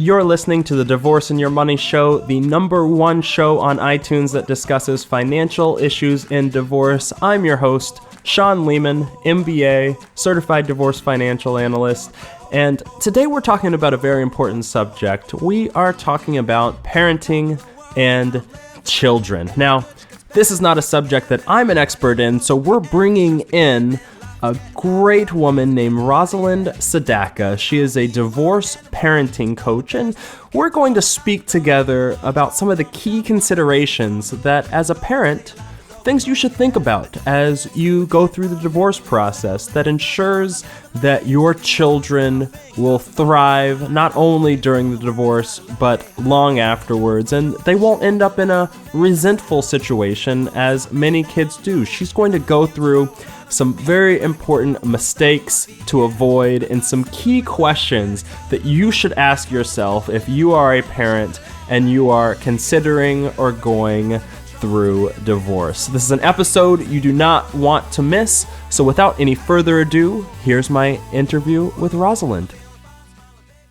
You're listening to the Divorce and Your Money Show, the #1 show on iTunes that discusses financial issues in divorce. I'm your host, Sean Lehman, MBA, Certified Divorce Financial Analyst, and today we're talking about a very important subject. We are talking about parenting and children. Now, this is not a subject that I'm an expert in, so we're bringing in a great woman named Rosalind Sedacca. She is a divorce parenting coach, and we're going to speak together about some of the key considerations that, as a parent, things you should think about as you go through the divorce process that ensures that your children will thrive not only during the divorce, but long afterwards, and they won't end up in a resentful situation as many kids do. She's going to go through some very important mistakes to avoid and some key questions that you should ask yourself if you are a parent and you are considering or going through divorce. This is an episode you do not want to miss, so without any further ado, here's my interview with Rosalind.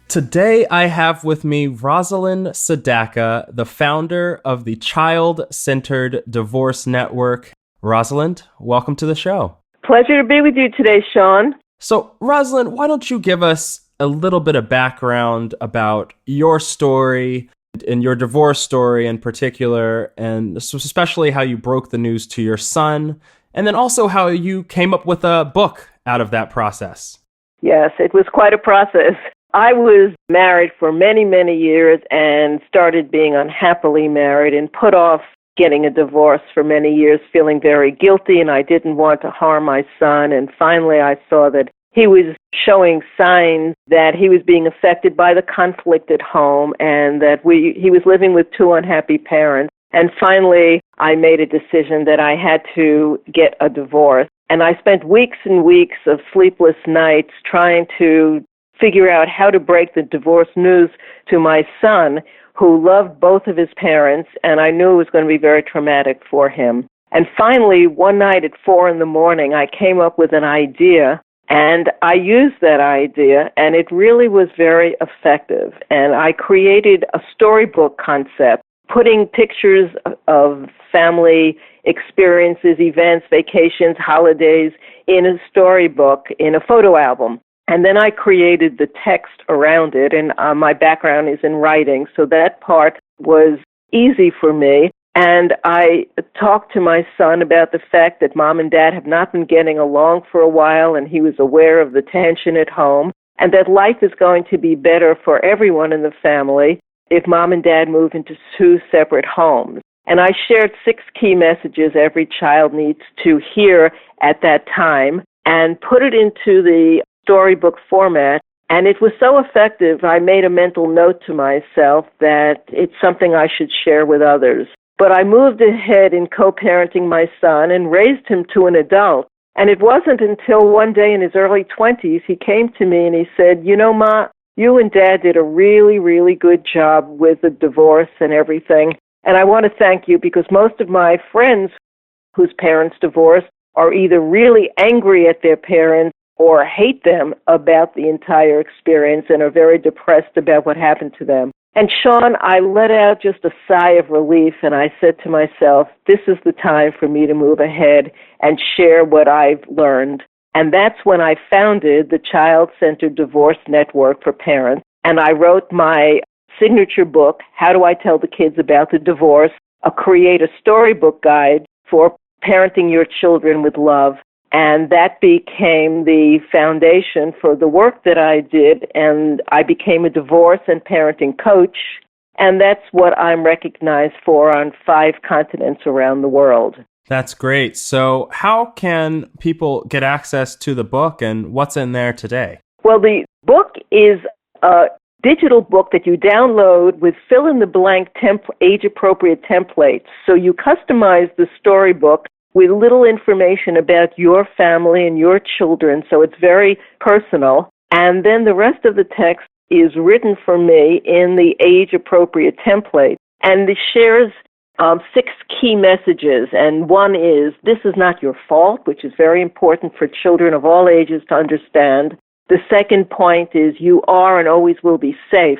Today I have with me Rosalind Sedacca, the founder of the Child-Centered Divorce Network. Rosalind, welcome to the show. Pleasure to be with you today, Sean. So, Rosalind, why don't you give us a little bit of background about your story and your divorce story in particular, and especially how you broke the news to your son, and then also how you came up with a book out of that process. Yes, it was quite a process. I was married for many, many years and started being unhappily married and put off getting a divorce for many years, feeling very guilty, and I didn't want to harm my son. And finally, I saw that he was showing signs that he was being affected by the conflict at home and that he was living with two unhappy parents. And finally, I made a decision that I had to get a divorce. And I spent weeks and weeks of sleepless nights trying to figure out how to break the divorce news to my son, who loved both of his parents, and I knew it was going to be very traumatic for him. And finally, one night at 4 a.m, I came up with an idea, and I used that idea, and it really was very effective. And I created a storybook concept, putting pictures of family experiences, events, vacations, holidays in a storybook, in a photo album. And then I created the text around it, and my background is in writing, so that part was easy for me. And I talked to my son about the fact that Mom and Dad have not been getting along for a while, and he was aware of the tension at home, and that life is going to be better for everyone in the family if Mom and Dad move into 2 separate homes. And I shared 6 key messages every child needs to hear at that time and put it into the storybook format, and it was so effective, I made a mental note to myself that it's something I should share with others. But I moved ahead in co-parenting my son and raised him to an adult. And it wasn't until one day in his early 20s, he came to me and he said, "You know, Ma, you and Dad did a really, really good job with the divorce and everything. And I want to thank you because most of my friends whose parents divorced are either really angry at their parents or hate them about the entire experience and are very depressed about what happened to them." And Sean, I let out just a sigh of relief, and I said to myself, this is the time for me to move ahead and share what I've learned. And that's when I founded the Child-Centered Divorce Network for Parents, and I wrote my signature book, How Do I Tell the Kids About the Divorce? Create a storybook guide for parenting your children with love. And that became the foundation for the work that I did, and I became a divorce and parenting coach, and that's what I'm recognized for on 5 continents around the world. That's great. So how can people get access to the book, and what's in there today? Well, the book is a digital book that you download with fill-in-the-blank age-appropriate templates. So you customize the storybook with little information about your family and your children, so it's very personal. And then the rest of the text is written for me in the age-appropriate template. And it shares 6 key messages, and one is, this is not your fault, which is very important for children of all ages to understand. The second point is, you are and always will be safe.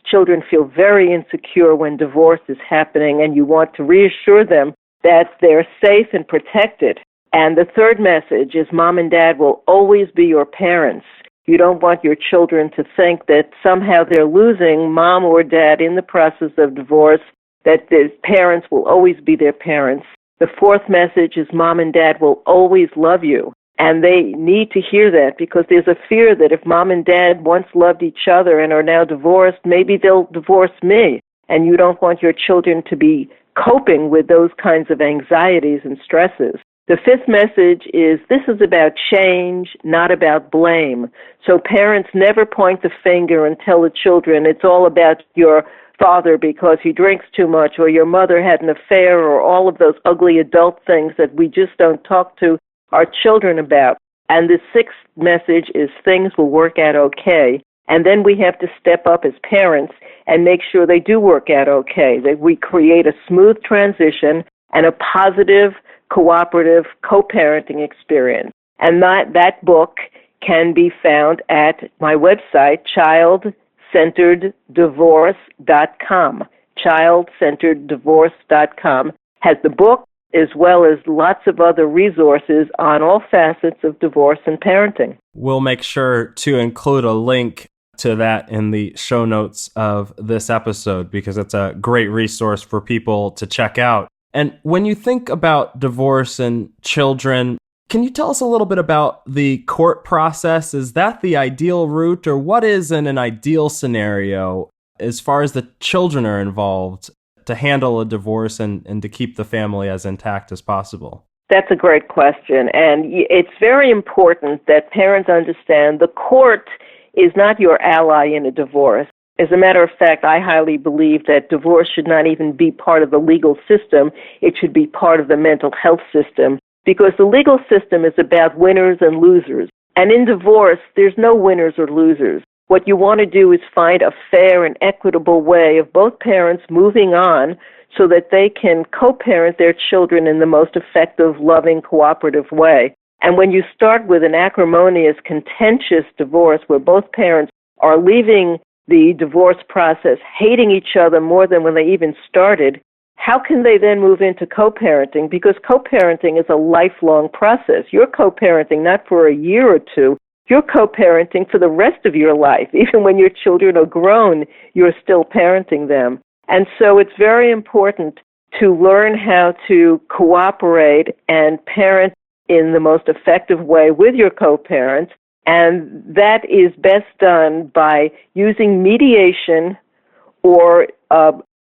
children feel very insecure when divorce is happening, and you want to reassure them that they're safe and protected. And the third message is mom and dad will always be your parents. You don't want your children to think that somehow they're losing mom or dad in the process of divorce, that the parents will always be their parents. The fourth message is mom and dad will always love you. And they need to hear that, because there's a fear that if mom and dad once loved each other and are now divorced, maybe they'll divorce me. And you don't want your children to be coping with those kinds of anxieties and stresses. The fifth message is this is about change, not about blame. So parents never point the finger and tell the children it's all about your father because he drinks too much, or your mother had an affair, or all of those ugly adult things that we just don't talk to our children about. And the sixth message is things will work out okay. And then we have to step up as parents and make sure they do work out okay, that we create a smooth transition and a positive, cooperative, co-parenting experience. And that book can be found at my website, childcentereddivorce.com. Childcentereddivorce.com has the book, as well as lots of other resources on all facets of divorce and parenting. We'll make sure to include a link to that in the show notes of this episode, because it's a great resource for people to check out. And when you think about divorce and children, can you tell us a little bit about the court process? Is that the ideal route, or what is in an ideal scenario as far as the children are involved to handle a divorce and to keep the family as intact as possible? That's a great question, and it's very important that parents understand the court is not your ally in a divorce. As a matter of fact, I highly believe that divorce should not even be part of the legal system. It should be part of the mental health system, because the legal system is about winners and losers. And in divorce, there's no winners or losers. What you want to do is find a fair and equitable way of both parents moving on so that they can co-parent their children in the most effective, loving, cooperative way. And when you start with an acrimonious, contentious divorce where both parents are leaving the divorce process hating each other more than when they even started, how can they then move into co-parenting? Because co-parenting is a lifelong process. You're co-parenting not for a year or two. You're co-parenting for the rest of your life. Even when your children are grown, you're still parenting them. And so it's very important to learn how to cooperate and parent in the most effective way with your co-parents. And that is best done by using mediation or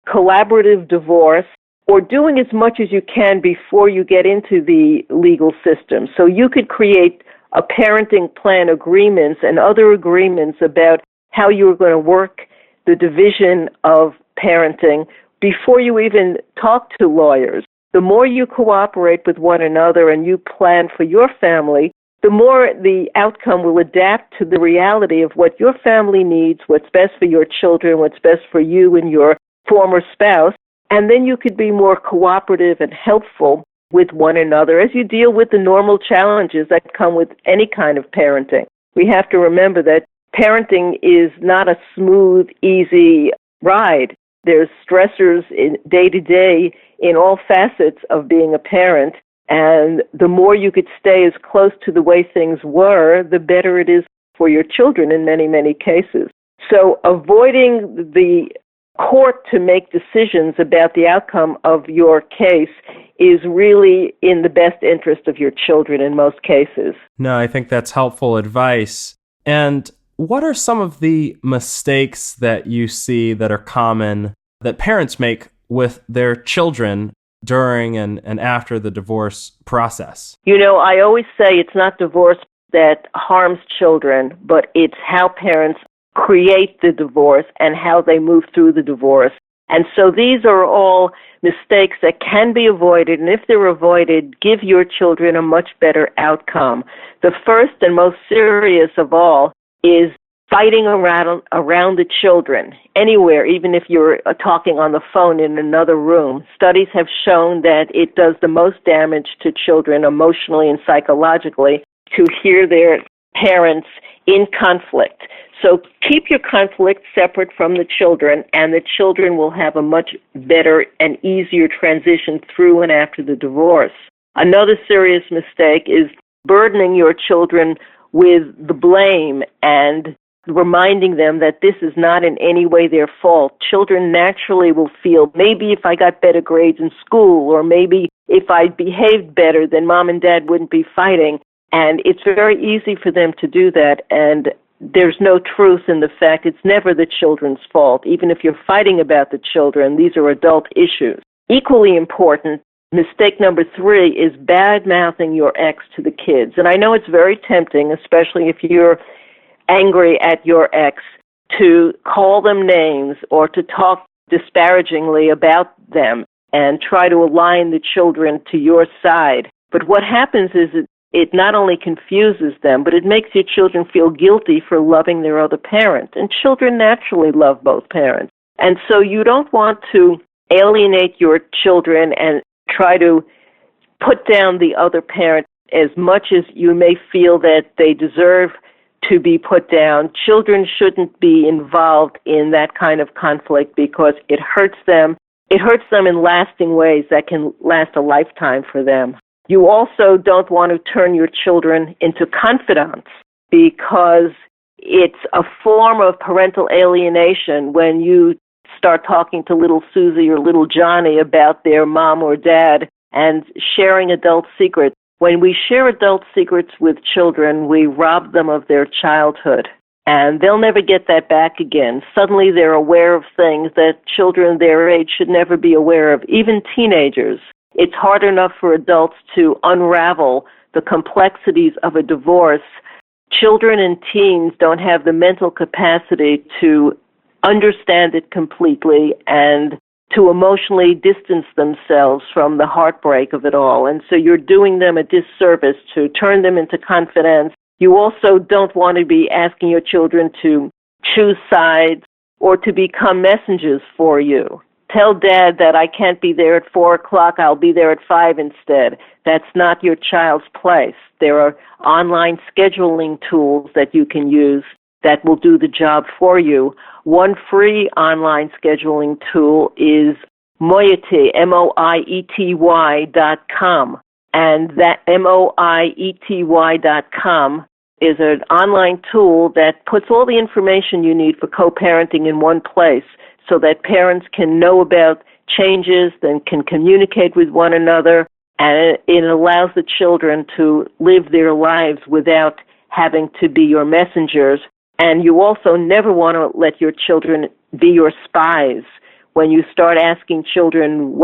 collaborative divorce, or doing as much as you can before you get into the legal system. So you could create a parenting plan agreements and other agreements about how you're going to work the division of parenting before you even talk to lawyers. The more you cooperate with one another and you plan for your family, the more the outcome will adapt to the reality of what your family needs, what's best for your children, what's best for you and your former spouse, and then you could be more cooperative and helpful with one another as you deal with the normal challenges that come with any kind of parenting. We have to remember that parenting is not a smooth, easy ride. There's stressors in day to day in all facets of being a parent, and the more you could stay as close to the way things were, the better it is for your children in many, many cases. So avoiding the court to make decisions about the outcome of your case is really in the best interest of your children in most cases. No, I think that's helpful advice. And what are some of the mistakes that you see that are common that parents make with their children during and after the divorce process? You know, I always say it's not divorce that harms children, but it's how parents create the divorce and how they move through the divorce. And so these are all mistakes that can be avoided, and if they're avoided, give your children a much better outcome. The first and most serious of all is fighting around the children, anywhere, even if you're talking on the phone in another room. Studies have shown that it does the most damage to children emotionally and psychologically to hear their parents in conflict. So keep your conflict separate from the children, and the children will have a much better and easier transition through and after the divorce. Another serious mistake is burdening your children with the blame and reminding them that this is not in any way their fault. Children naturally will feel, maybe if I got better grades in school, or maybe if I behaved better, then mom and dad wouldn't be fighting. And it's very easy for them to do that, and there's no truth in the fact it's never the children's fault. Even if you're fighting about the children, these are adult issues. Equally important, mistake number 3 is bad-mouthing your ex to the kids. And I know it's very tempting, especially if you're angry at your ex, to call them names or to talk disparagingly about them and try to align the children to your side. But what happens is it not only confuses them, but it makes your children feel guilty for loving their other parent. And children naturally love both parents. And so you don't want to alienate your children and try to put down the other parent as much as you may feel that they deserve to be put down. Children shouldn't be involved in that kind of conflict because it hurts them. It hurts them in lasting ways that can last a lifetime for them. You also don't want to turn your children into confidants because it's a form of parental alienation when you start talking to little Susie or little Johnny about their mom or dad and sharing adult secrets. When we share adult secrets with children, we rob them of their childhood, and they'll never get that back again. Suddenly they're aware of things that children their age should never be aware of, even teenagers. It's hard enough for adults to unravel the complexities of a divorce. Children and teens don't have the mental capacity to understand it completely and to emotionally distance themselves from the heartbreak of it all. And so you're doing them a disservice to turn them into confidants. You also don't want to be asking your children to choose sides or to become messengers for you. Tell dad that I can't be there at 4 o'clock, I'll be there at 5 instead. That's not your child's place. There are online scheduling tools that you can use that will do the job for you. One free online scheduling tool is Moiety, MOIETY.com. And that MOIETY.com is an online tool that puts all the information you need for co-parenting in one place so that parents can know about changes, then can communicate with one another, and it allows the children to live their lives without having to be your messengers. And you also never want to let your children be your spies. When you start asking children,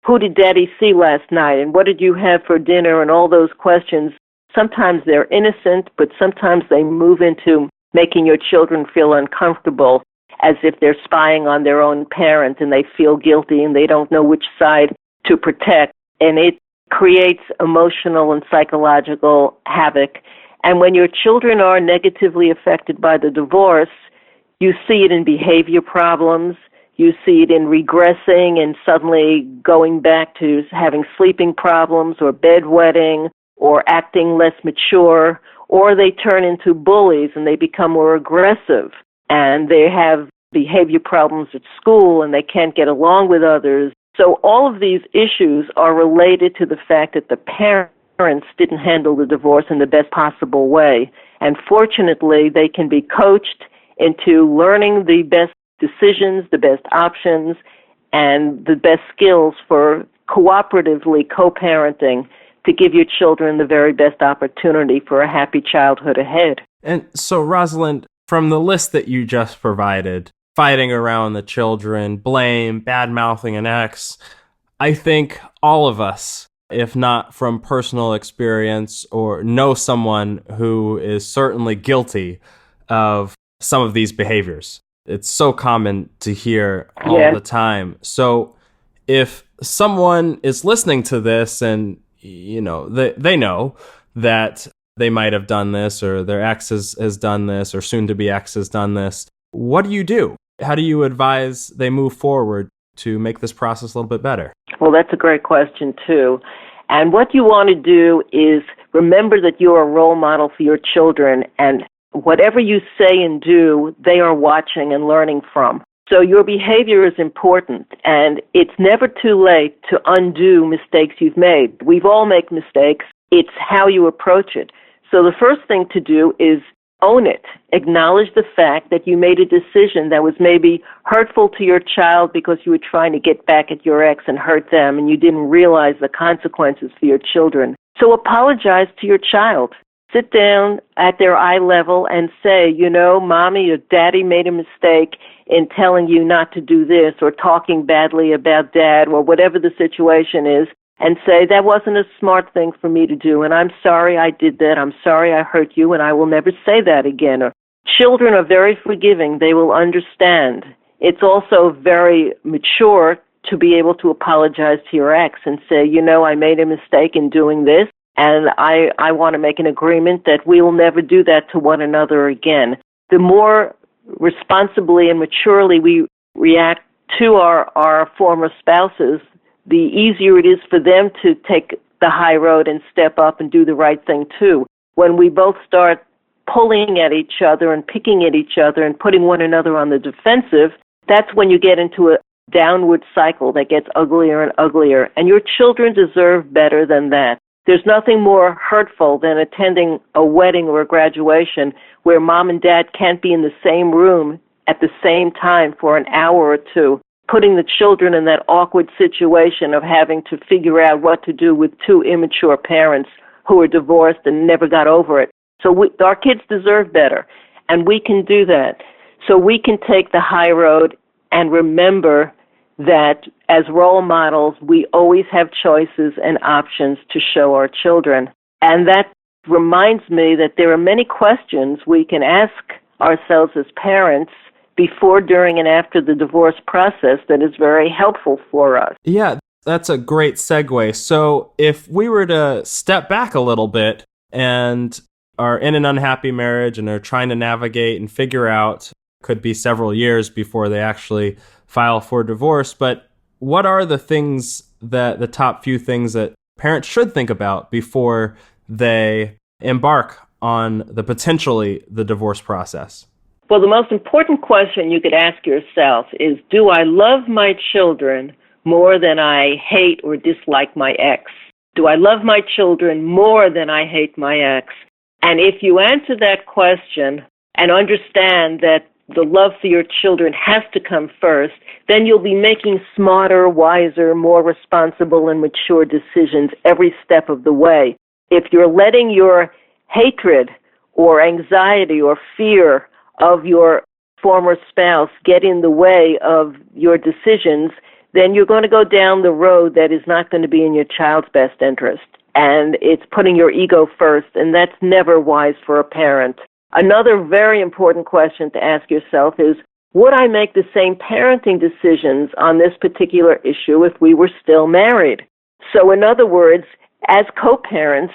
who did Daddy see last night, and what did you have for dinner, and all those questions, sometimes they're innocent, but sometimes they move into making your children feel uncomfortable, as if they're spying on their own parent and they feel guilty and they don't know which side to protect. And it creates emotional and psychological havoc. And when your children are negatively affected by the divorce, you see it in behavior problems, you see it in regressing and suddenly going back to having sleeping problems or bedwetting or acting less mature, or they turn into bullies and they become more aggressive and they have behavior problems at school and they can't get along with others. So all of these issues are related to the fact that the parents didn't handle the divorce in the best possible way. And fortunately, they can be coached into learning the best decisions, the best options, and the best skills for cooperatively co-parenting to give your children the very best opportunity for a happy childhood ahead. And so, Rosalind, from the list that you just provided, fighting around the children, blame, bad-mouthing an ex, I think all of us, if not from personal experience or know someone who is certainly guilty of some of these behaviors. It's so common to hear all the time. So if someone is listening to this and, you know, they know that they might have done this or their ex has done this or soon-to-be ex has done this, what do you do? How do you advise they move forward to make this process a little bit better? Well, that's a great question, too. And what you want to do is remember that you're a role model for your children, and whatever you say and do, they are watching and learning from. So your behavior is important, and it's never too late to undo mistakes you've made. We've all made mistakes. It's how you approach it. So the first thing to do is own it. Acknowledge the fact that you made a decision that was maybe hurtful to your child because you were trying to get back at your ex and hurt them, and you didn't realize the consequences for your children. So apologize to your child. Sit down at their eye level and say, Mommy or Daddy made a mistake in telling you not to do this, or talking badly about Dad, or whatever the situation is, and say, that wasn't a smart thing for me to do, and I'm sorry I did that. I'm sorry I hurt you, and I will never say that again. Or, children are very forgiving. They will understand. It's also very mature to be able to apologize to your ex and say, I made a mistake in doing this, and I want to make an agreement that we will never do that to one another again. The more responsibly and maturely we react to our former spouses, the easier it is for them to take the high road and step up and do the right thing too. When we both start pulling at each other and picking at each other and putting one another on the defensive, that's when you get into a downward cycle that gets uglier and uglier. And your children deserve better than that. There's nothing more hurtful than attending a wedding or a graduation where mom and dad can't be in the same room at the same time for an hour or two, putting the children in that awkward situation of having to figure out what to do with two immature parents who are divorced and never got over it. So our kids deserve better, and we can do that. So we can take the high road and remember that as role models, we always have choices and options to show our children. And that reminds me that there are many questions we can ask ourselves as parents before, during, and after the divorce process that is very helpful for us. Yeah, that's a great segue. So if we were to step back a little bit and are in an unhappy marriage and are trying to navigate and figure out, could be several years before they actually file for divorce, but what are the top few things that parents should think about before they embark on the divorce process? Well, the most important question you could ask yourself is, do I love my children more than I hate or dislike my ex? Do I love my children more than I hate my ex? And if you answer that question and understand that the love for your children has to come first, then you'll be making smarter, wiser, more responsible and mature decisions every step of the way. If you're letting your hatred or anxiety or fear of your former spouse get in the way of your decisions, then you're going to go down the road that is not going to be in your child's best interest. And it's putting your ego first, and that's never wise for a parent. Another very important question to ask yourself is, would I make the same parenting decisions on this particular issue if we were still married? So in other words, as co-parents,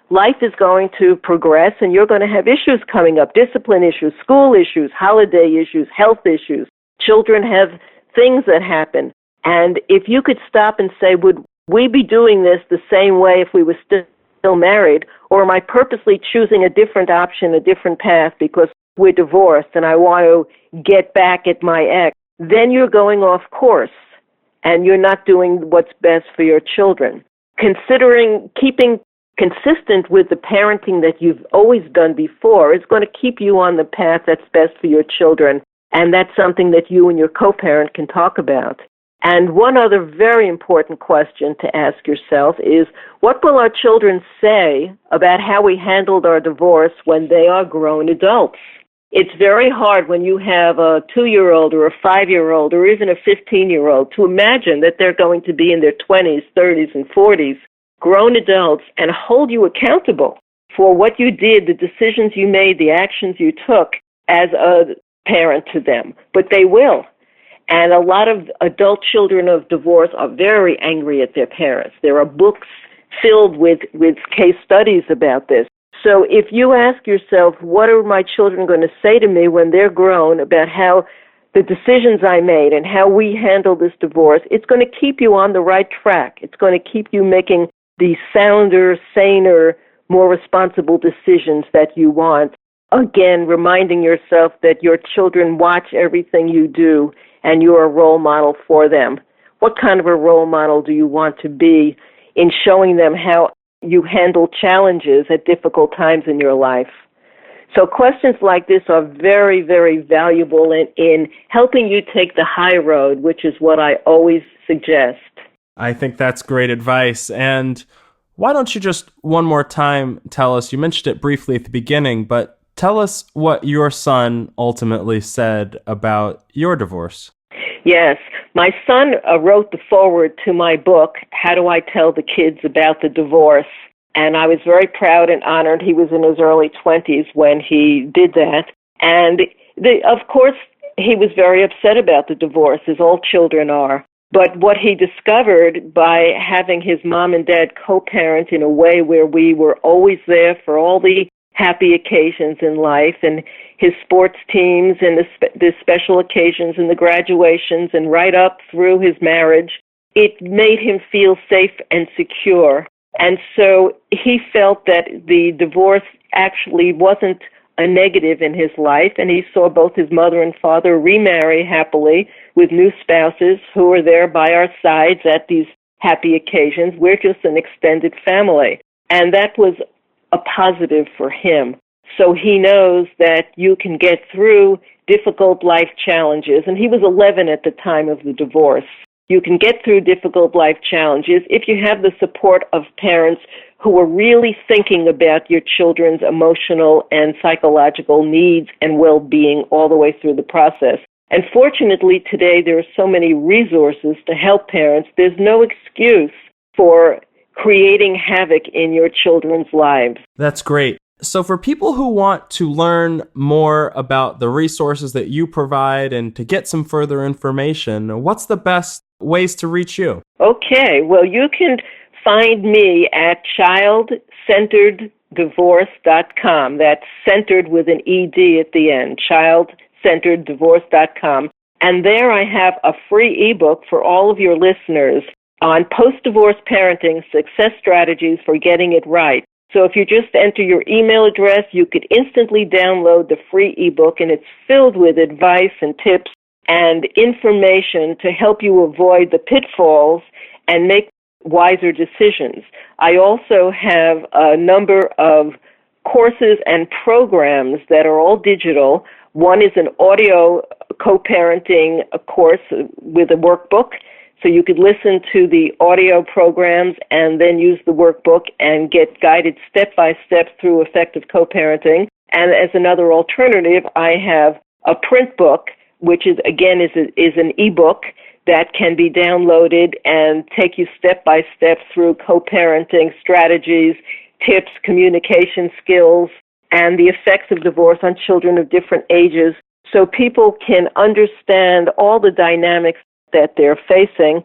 life is going to progress and you're going to have issues coming up, discipline issues, school issues, holiday issues, health issues. Children have things that happen. And if you could stop and say, would we be doing this the same way if we were still married, or am I purposely choosing a different option, a different path because we're divorced and I want to get back at my ex? Then you're going off course and you're not doing what's best for your children. Considering keeping consistent with the parenting that you've always done before is going to keep you on the path that's best for your children, and that's something that you and your co-parent can talk about. And one other very important question to ask yourself is, what will our children say about how we handled our divorce when they are grown adults? It's very hard when you have a 2-year-old or a 5-year-old or even a 15-year-old to imagine that they're going to be in their 20s, 30s, and 40s, grown adults, and hold you accountable for what you did, the decisions you made, the actions you took as a parent to them. But they will. And a lot of adult children of divorce are very angry at their parents. There are books filled with case studies about this. So if you ask yourself, what are my children going to say to me when they're grown about how the decisions I made and how we handle this divorce, it's going to keep you on the right track. It's going to keep you making the sounder, saner, more responsible decisions that you want. Again, reminding yourself that your children watch everything you do and you're a role model for them. What kind of a role model do you want to be in showing them how you handle challenges at difficult times in your life? So questions like this are very, very valuable in helping you take the high road, which is what I always suggest. I think that's great advice. And why don't you just one more time tell us, you mentioned it briefly at the beginning, but tell us what your son ultimately said about your divorce. Yes. My son wrote the foreword to my book, How Do I Tell the Kids About the Divorce? And I was very proud and honored. He was in his early 20s when he did that. And of course, he was very upset about the divorce, as all children are. But what he discovered by having his mom and dad co-parent in a way where we were always there for all the happy occasions in life, and his sports teams and the special occasions and the graduations and right up through his marriage, it made him feel safe and secure. And so he felt that the divorce actually wasn't a negative in his life, and he saw both his mother and father remarry happily with new spouses who were there by our sides at these happy occasions. We're just an extended family. And that was a positive for him. So he knows that you can get through difficult life challenges. And he was 11 at the time of the divorce. You can get through difficult life challenges if you have the support of parents who are really thinking about your children's emotional and psychological needs and well-being all the way through the process. And fortunately, today there are so many resources to help parents. There's no excuse for creating havoc in your children's lives. That's great. So for people who want to learn more about the resources that you provide and to get some further information, what's the best ways to reach you? Okay, well, you can find me at childcentereddivorce.com. That's centered with an ED at the end, childcentereddivorce.com. And there I have a free ebook for all of your listeners on post-divorce parenting, success strategies for getting it right. So if you just enter your email address, you could instantly download the free ebook, and it's filled with advice and tips and information to help you avoid the pitfalls and make wiser decisions. I also have a number of courses and programs that are all digital. One is an audio co-parenting course with a workbook. So you could listen to the audio programs and then use the workbook and get guided step-by-step through effective co-parenting. And as another alternative, I have a print book, which is an ebook that can be downloaded and take you step-by-step through co-parenting strategies, tips, communication skills, and the effects of divorce on children of different ages, so people can understand all the dynamics that they're facing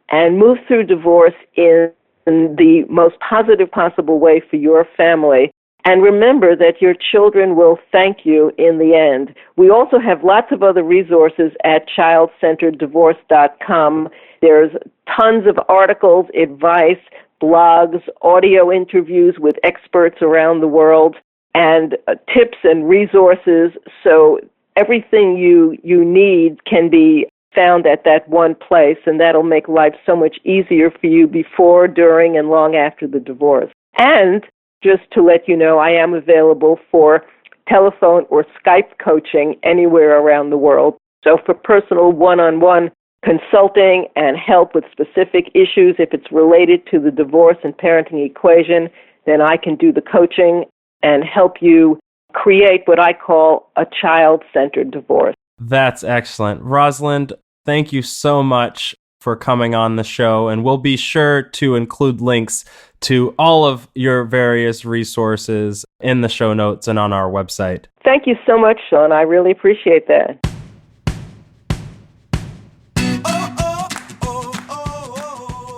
and move through divorce in the most positive possible way for your family. And remember that your children will thank you in the end. We also have lots of other resources at childcentereddivorce.com. There's tons of articles, advice, blogs, audio interviews with experts around the world, and tips and resources. So everything you need can be found at that one place, and that'll make life so much easier for you before, during, and long after the divorce. And just to let you know, I am available for telephone or Skype coaching anywhere around the world. So for personal one-on-one consulting and help with specific issues, if it's related to the divorce and parenting equation, then I can do the coaching and help you create what I call a child-centered divorce. That's excellent. Rosalind, thank you so much for coming on the show, and we'll be sure to include links to all of your various resources in the show notes and on our website. Thank you so much, Sean. I really appreciate that.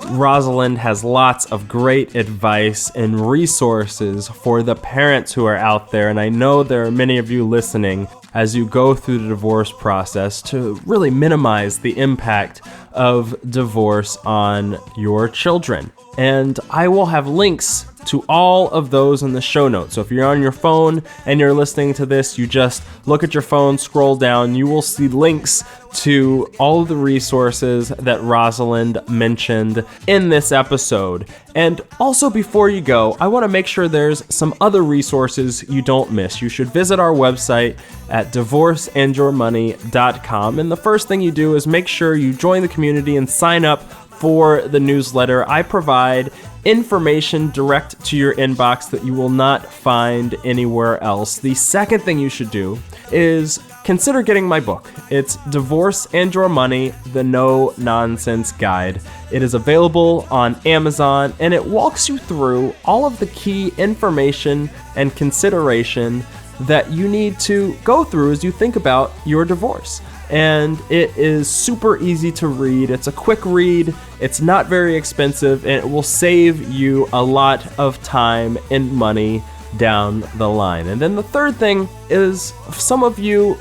Rosalind has lots of great advice and resources for the parents who are out there, and I know there are many of you listening as you go through the divorce process to really minimize the impact of divorce on your children. And I will have links to all of those in the show notes. So if you're on your phone and you're listening to this, you just look at your phone, scroll down, you will see links to all of the resources that Rosalind mentioned in this episode. And also before you go, I want to make sure there's some other resources you don't miss. You should visit our website at divorceandyourmoney.com. And the first thing you do is make sure you join the community and sign up for the newsletter. I provide information direct to your inbox that you will not find anywhere else. The second thing you should do is consider getting my book. It's Divorce and Your Money, the No Nonsense Guide. It is available on Amazon, and it walks you through all of the key information and consideration that you need to go through as you think about your divorce. And it is super easy to read. It's a quick read. It's not very expensive, and it will save you a lot of time and money down the line. And then the third thing is some of you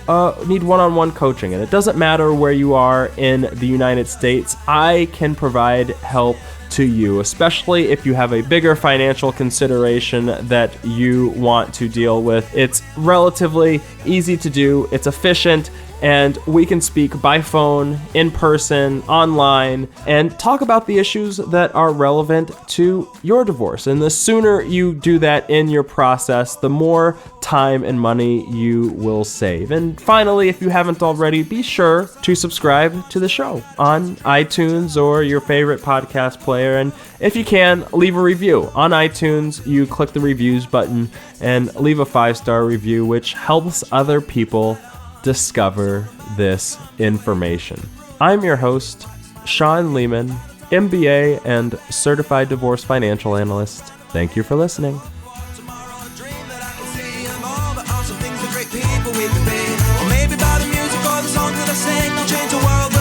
need one-on-one coaching, and it doesn't matter where you are in the United States. I can provide help to you, especially if you have a bigger financial consideration that you want to deal with. It's relatively easy to do. It's efficient. And we can speak by phone, in person, online, and talk about the issues that are relevant to your divorce. And the sooner you do that in your process, the more time and money you will save. And finally, if you haven't already, be sure to subscribe to the show on iTunes or your favorite podcast player. And if you can, leave a review. On iTunes, you click the reviews button and leave a 5-star review, which helps other people discover this information. I'm your host, Sean Lehman, MBA and Certified Divorce Financial Analyst. Thank you for listening. Maybe by the music or the songs that I sing, I'll change the world.